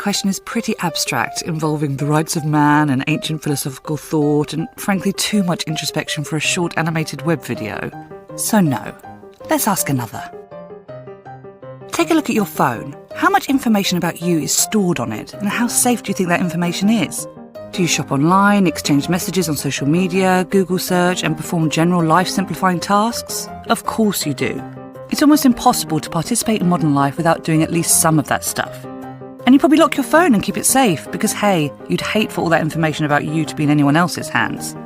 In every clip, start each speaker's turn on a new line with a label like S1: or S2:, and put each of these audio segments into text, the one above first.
S1: question is pretty abstract, involving the rights of man and ancient philosophical thought, and frankly too much introspection for a short animated web video. So no. Let's ask another. Take a look at your phone. How much information about you is stored on it, and how safe do you think that information is? Do you shop online, exchange messages on social media, Google search, and perform general life-simplifying tasks? Of course you do. It's almost impossible to participate in modern life without doing at least some of that stuff. And you probably lock your phone and keep it safe because, hey, you'd hate for all that information about you to be in anyone else's hands.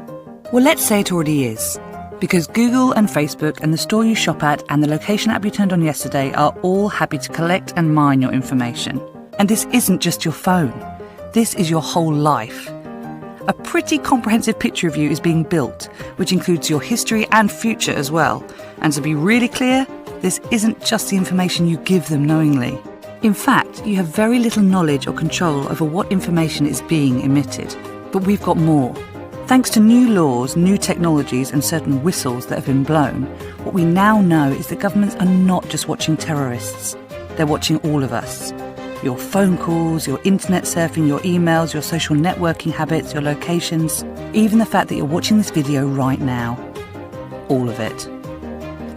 S1: Well, let's say it already is. Because Google and Facebook and the store you shop at and the location app you turned on yesterday are all happy to collect and mine your information. And this isn't just your phone. This is your whole life. A pretty comprehensive picture of you is being built, which includes your history and future as well. And to be really clear, this isn't just the information you give them knowingly. In fact, you have very little knowledge or control over what information is being emitted. But we've got more. Thanks to new laws, new technologies and certain whistles that have been blown, what we now know is that governments are not just watching terrorists. They're watching all of us. Your phone calls, your internet surfing, your emails, your social networking habits, your locations, even the fact that you're watching this video right now. All of it.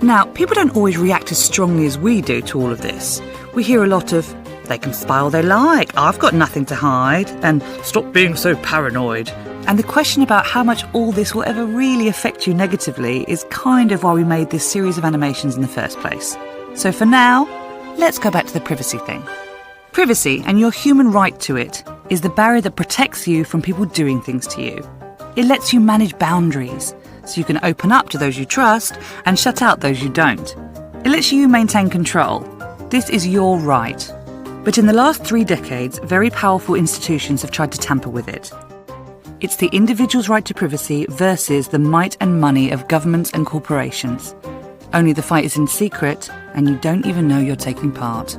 S1: Now, people don't always react as strongly as we do to all of this. We hear a lot of, they can spy all they like, I've got nothing to hide, and stop being so paranoid. And the question about how much all this will ever really affect you negatively is kind of why we made this series of animations in the first place. So for now, let's go back to the privacy thing. Privacy, and your human right to it, is the barrier that protects you from people doing things to you. It lets you manage boundaries, so you can open up to those you trust and shut out those you don't. It lets you maintain control. This is your right. But in the last 3 decades, very powerful institutions have tried to tamper with it. It's the individual's right to privacy versus the might and money of governments and corporations. Only the fight is in secret, and you don't even know you're taking part.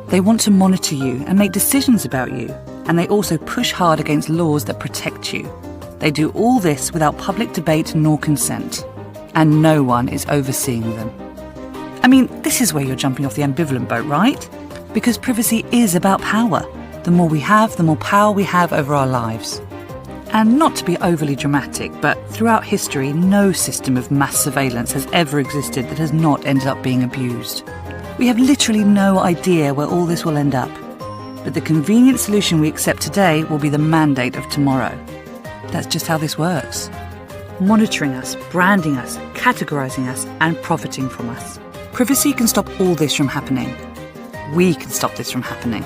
S1: They want to monitor you and make decisions about you, and they also push hard against laws that protect you. They do all this without public debate nor consent, and no one is overseeing them. I mean, this is where you're jumping off the ambivalent boat, right? Because privacy is about power. The more we have, the more power we have over our lives. And not to be overly dramatic, but throughout history, no system of mass surveillance has ever existed that has not ended up being abused. We have literally no idea where all this will end up. But the convenient solution we accept today will be the mandate of tomorrow. That's just how this works. Monitoring us, branding us, categorising us, and profiting from us. Privacy can stop all this from happening. We can stop this from happening.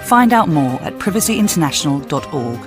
S1: Find out more at privacyinternational.org.